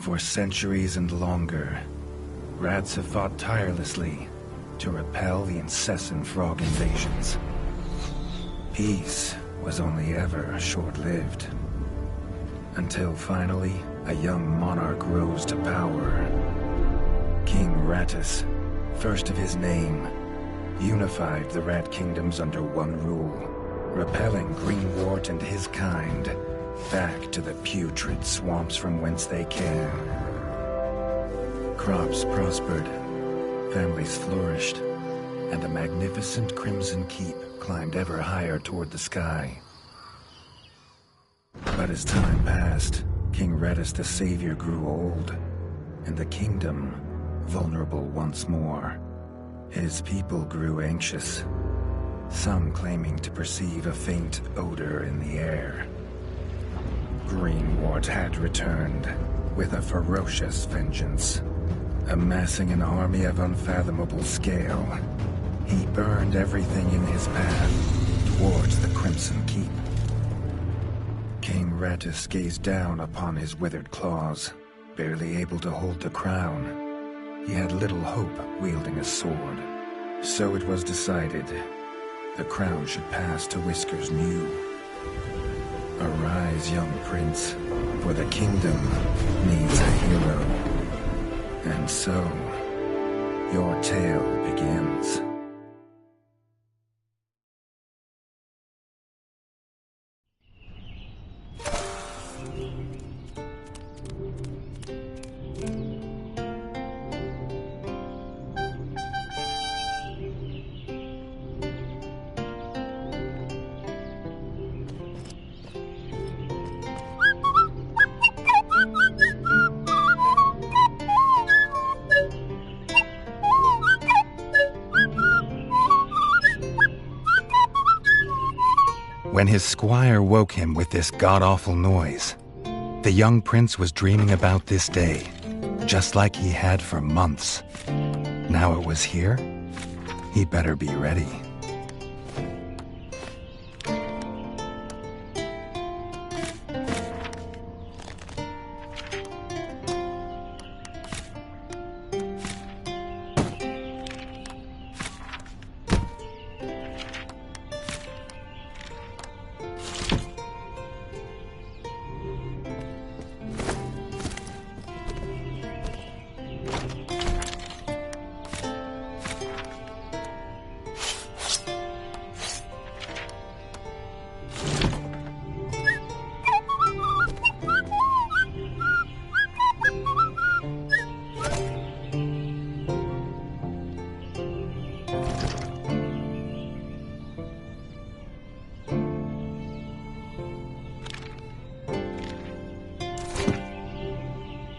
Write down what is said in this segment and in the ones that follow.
For centuries and longer, rats have fought tirelessly to repel the incessant frog invasions. Peace was only ever short-lived, until finally a young monarch rose to power. King Rattus, first of his name, unified the rat kingdoms under one rule, repelling Greenwort and his kind back to the putrid swamps from whence they came. Crops prospered, families flourished, and a magnificent Crimson Keep climbed ever higher toward the sky. But as time passed, King Rattus the Savior grew old, and the kingdom vulnerable once more. His people grew anxious, some claiming to perceive a faint odor in the air. Greenwort had returned with a ferocious vengeance. Amassing an army of unfathomable scale, he burned everything in his path towards the Crimson Keep. King Rattus gazed down upon his withered claws, barely able to hold the crown. He had little hope wielding a sword. So it was decided the crown should pass to Whiskers New. Arise, young prince, for the kingdom needs a hero. And so, your tale begins. When his squire woke him with this god-awful noise, the young prince was dreaming about this day, just like he had for months. Now it was here, he'd better be ready.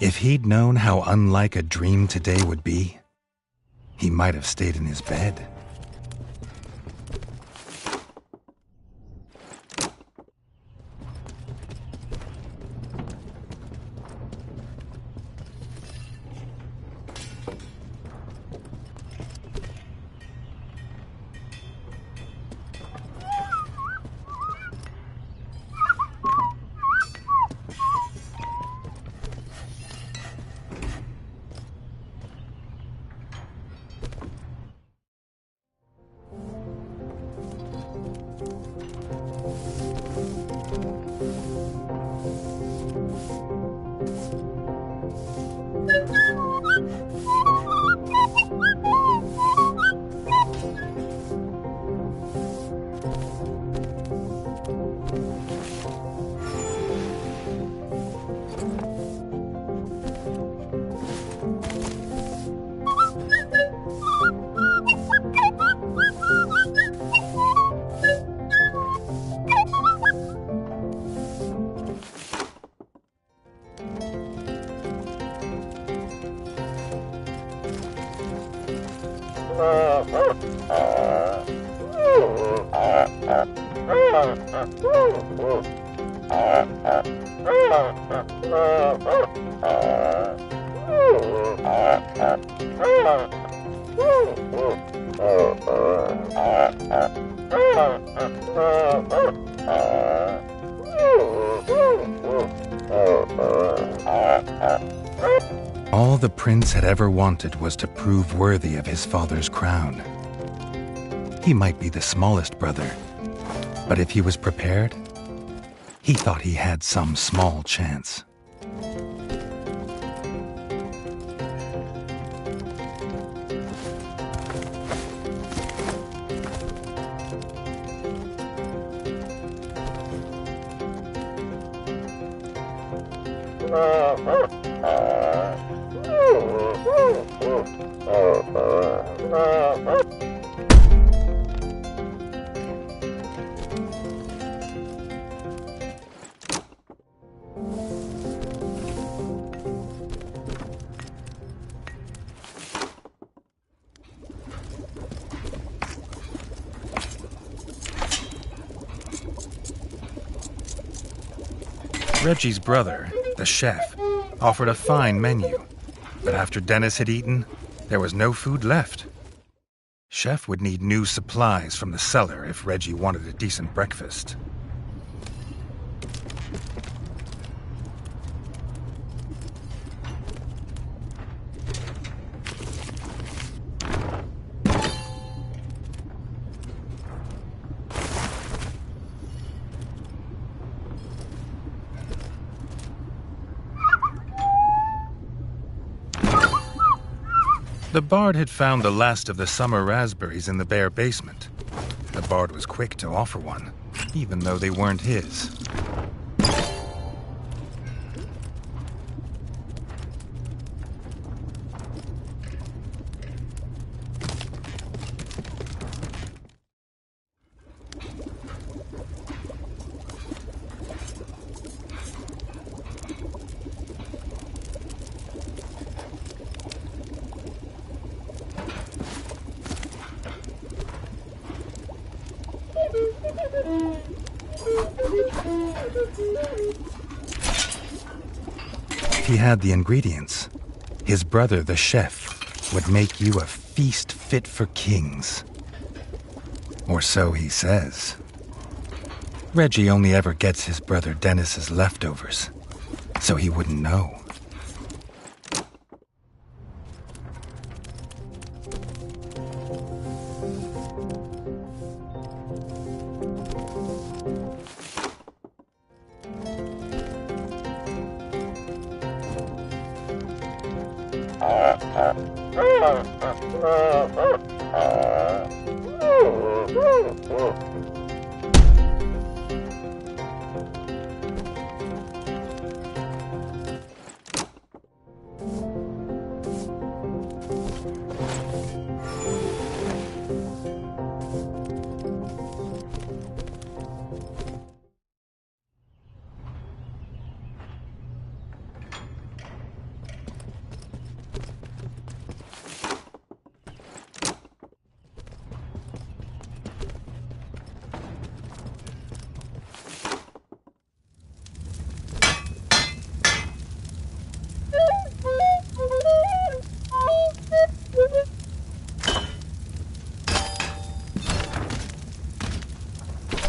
If he'd known how unlike a dream today would be, he might have stayed in his bed. All the prince had ever wanted was to prove worthy of his father's crown. He might be the smallest brother, but if he was prepared, he thought he had some small chance. Reggie's brother, the chef, offered a fine menu, but after Dennis had eaten, there was no food left. Chef would need new supplies from the cellar if Reggie wanted a decent breakfast. The Bard had found the last of the summer raspberries in the bare basement. The Bard was quick to offer one, even though they weren't his. He had the ingredients. His brother, the chef, would make you a feast fit for kings. Or so he says. Reggie only ever gets his brother Dennis's leftovers, so he wouldn't know.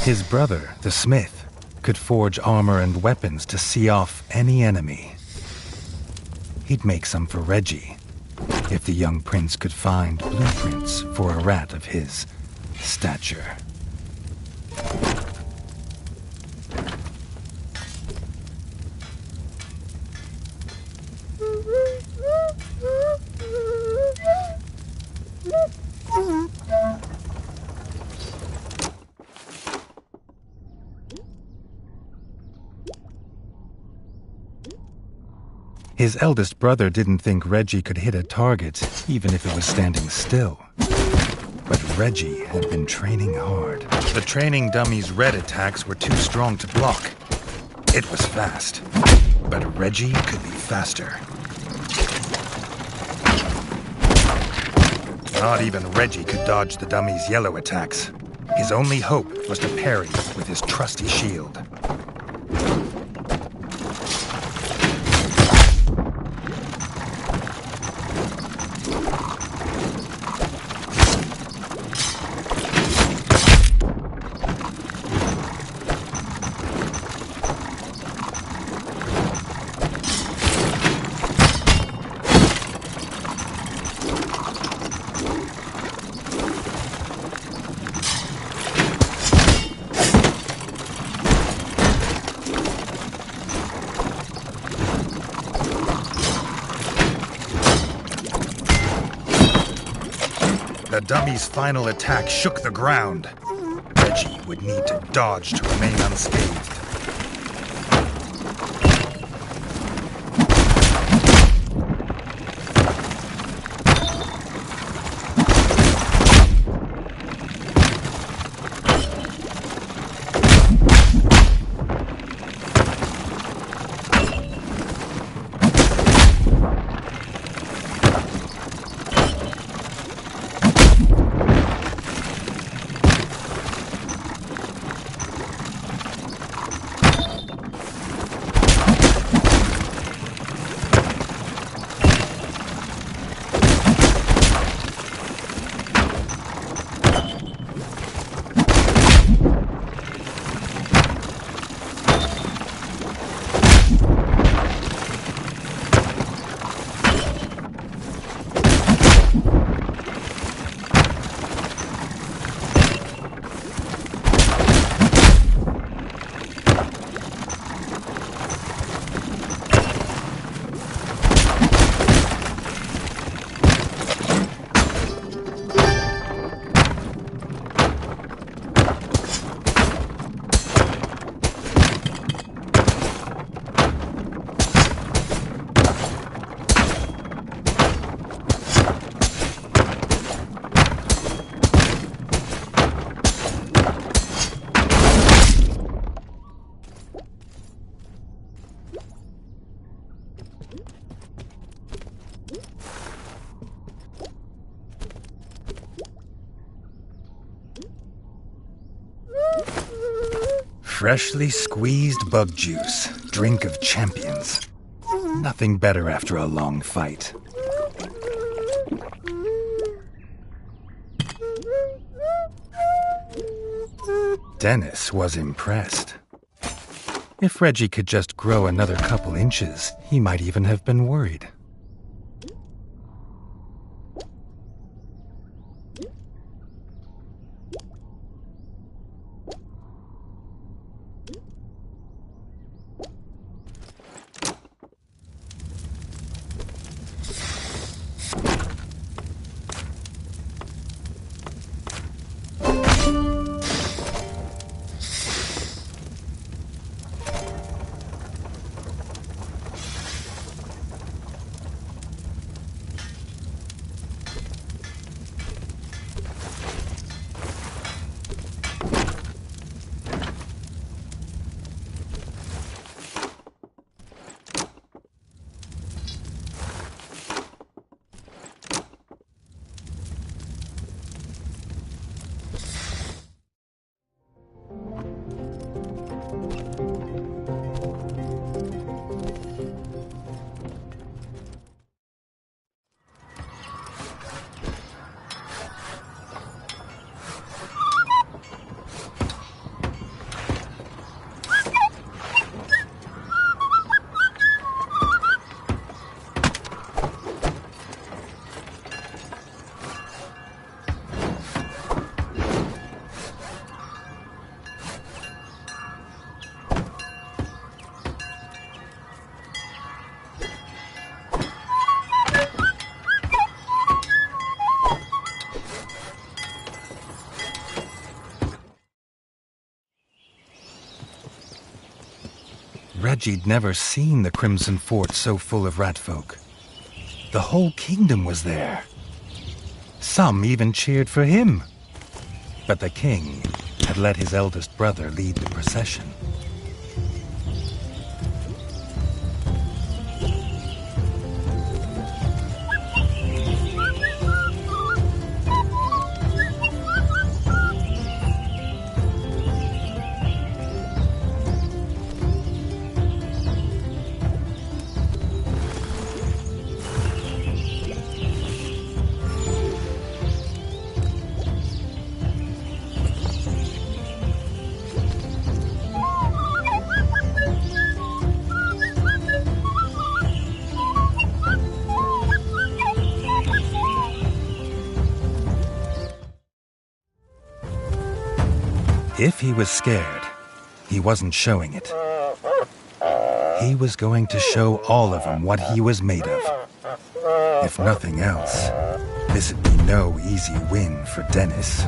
His brother, the smith, could forge armor and weapons to see off any enemy. He'd make some for Reggie, if the young prince could find blueprints for a rat of his stature. His eldest brother didn't think Reggie could hit a target, even if it was standing still. But Reggie had been training hard. The training dummy's red attacks were too strong to block. It was fast, but Reggie could be faster. Not even Reggie could dodge the dummy's yellow attacks. His only hope was to parry with his trusty shield. The dummy's final attack shook the ground. Reggie would need to dodge to remain unscathed. Freshly squeezed bug juice. Drink of champions. Nothing better after a long fight. Dennis was impressed. If Reggie could just grow another couple inches, he might even have been worried. Reggie'd never seen the Crimson Fort so full of ratfolk. The whole kingdom was there. Some even cheered for him. But the king had let his eldest brother lead the procession. If he was scared, he wasn't showing it. He was going to show all of them what he was made of. If nothing else, this'd be no easy win for Dennis.